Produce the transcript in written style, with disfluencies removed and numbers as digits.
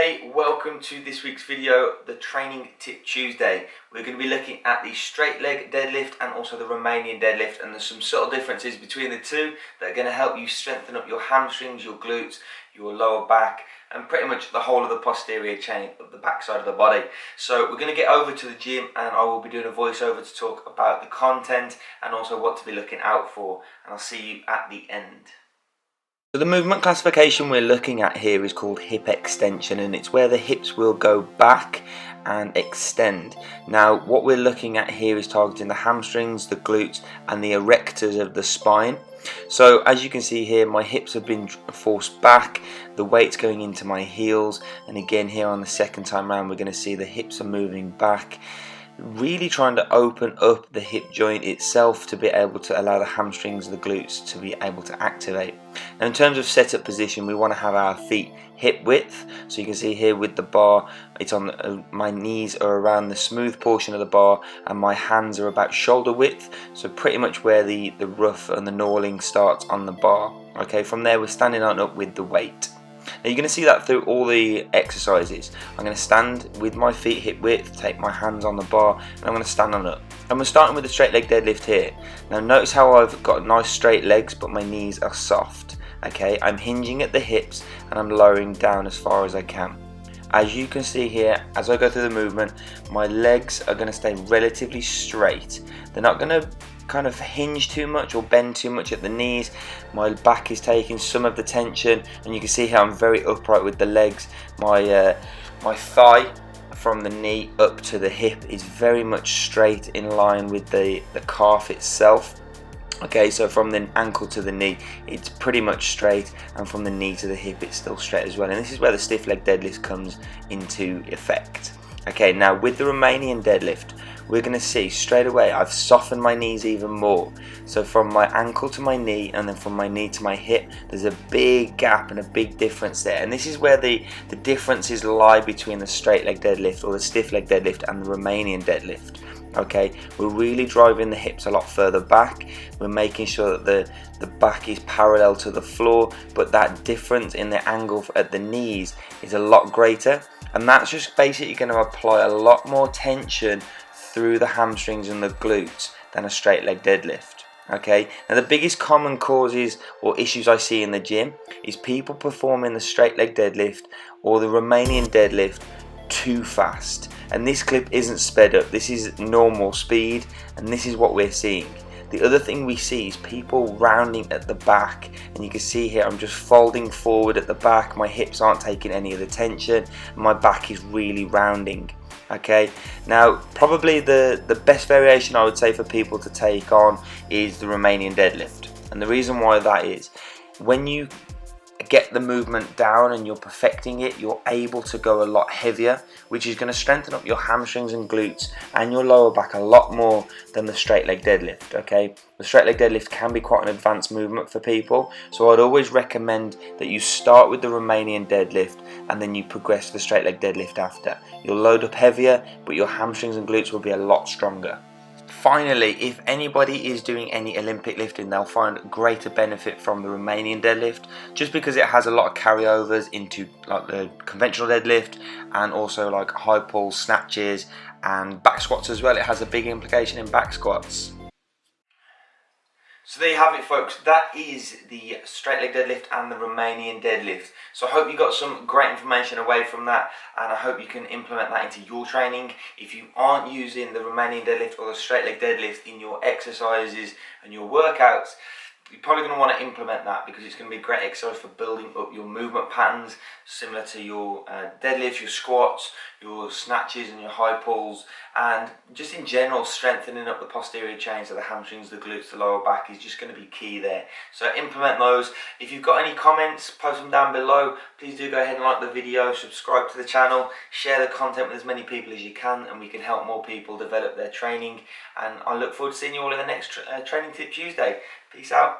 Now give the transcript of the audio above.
Hey, welcome to this week's video, the Training Tip Tuesday. We're going to be looking at the straight leg deadlift and also the Romanian deadlift, and there's some subtle differences between the two that are going to help you strengthen up your hamstrings, your glutes, your lower back, and pretty much the whole of the posterior chain of the back side of the body. So we're going to get over to the gym and I will be doing a voiceover to talk about the content and also what to be looking out for, and I'll see you at the end. So the movement classification we're looking at here is called hip extension, and it's where the hips will go back and extend. Now what we're looking at here is targeting the hamstrings, the glutes and the erectors of the spine. So as you can see here, my hips have been forced back, the weight's going into my heels, and again here on the second time round we're going to see the hips are moving back, really trying to open up the hip joint itself to be able to allow the hamstrings and the glutes to be able to activate. Now in terms of setup position, we want to have our feet hip width, so you can see here with the bar, it's on my knees are around the smooth portion of the bar and my hands are about shoulder width, so pretty much where the rough and the knurling starts on the bar. Okay, from there we're standing on up with the weight. Now you're going to see that through all the exercises. I'm going to stand with my feet hip width, take my hands on the bar, and I'm going to stand on up. And we're starting with the straight leg deadlift here. Now notice how I've got nice straight legs but my knees are soft. Okay, I'm hinging at the hips and I'm lowering down as far as I can. As you can see here, as I go through the movement, my legs are going to stay relatively straight. They're not going to kind of hinge too much or bend too much at the knees. My back is taking some of the tension, and you can see how I'm very upright with the legs. My thigh from the knee up to the hip is very much straight in line with the calf itself. Okay, so from the ankle to the knee it's pretty much straight, and from the knee to the hip it's still straight as well, and this is where the stiff leg deadlift comes into effect. Okay, now with the Romanian deadlift we're going to see straight away I've softened my knees even more. So from my ankle to my knee and then from my knee to my hip, there's a big gap and a big difference there, and this is where the differences lie between the straight leg deadlift or the stiff leg deadlift and the Romanian deadlift. Okay, we're really driving the hips a lot further back, we're making sure that the back is parallel to the floor, but that difference in the angle at the knees is a lot greater, and that's just basically going to apply a lot more tension through the hamstrings and the glutes than a straight leg deadlift. Okay, now the biggest common causes or issues I see in the gym is people performing the straight leg deadlift or the Romanian deadlift too fast, and this clip isn't sped up, this is normal speed, and this is what we're seeing. The other thing we see is people rounding at the back, and you can see here I'm just folding forward at the back, my hips aren't taking any of the tension, and my back is really rounding. Okay, now probably the best variation I would say for people to take on is the Romanian deadlift, and the reason why that is, when you get the movement down and you're perfecting it, you're able to go a lot heavier, which is going to strengthen up your hamstrings and glutes and your lower back a lot more than the straight leg deadlift. Okay, the straight leg deadlift can be quite an advanced movement for people, so I'd always recommend that you start with the Romanian deadlift and then you progress to the straight leg deadlift after. You'll load up heavier, but your hamstrings and glutes will be a lot stronger. Finally, if anybody is doing any Olympic lifting, they'll find greater benefit from the Romanian deadlift, just because it has a lot of carryovers into like the conventional deadlift and also like high pulls, snatches and back squats as well. It has a big implication in back squats. So there you have it, folks. That is the straight leg deadlift and the Romanian deadlift. So I hope you got some great information away from that, and I hope you can implement that into your training. If you aren't using the Romanian deadlift or the straight leg deadlift in your exercises and your workouts, you're probably going to want to implement that, because it's going to be a great exercise for building up your movement patterns, similar to your deadlifts, your squats, your snatches and your high pulls, and just in general strengthening up the posterior chains of the hamstrings, the glutes, the lower back is just going to be key there. So implement those. If you've got any comments, post them down below. Please do go ahead and like the video, subscribe to the channel, share the content with as many people as you can, and we can help more people develop their training. And I look forward to seeing you all in the next Training Tip Tuesday. Peace out.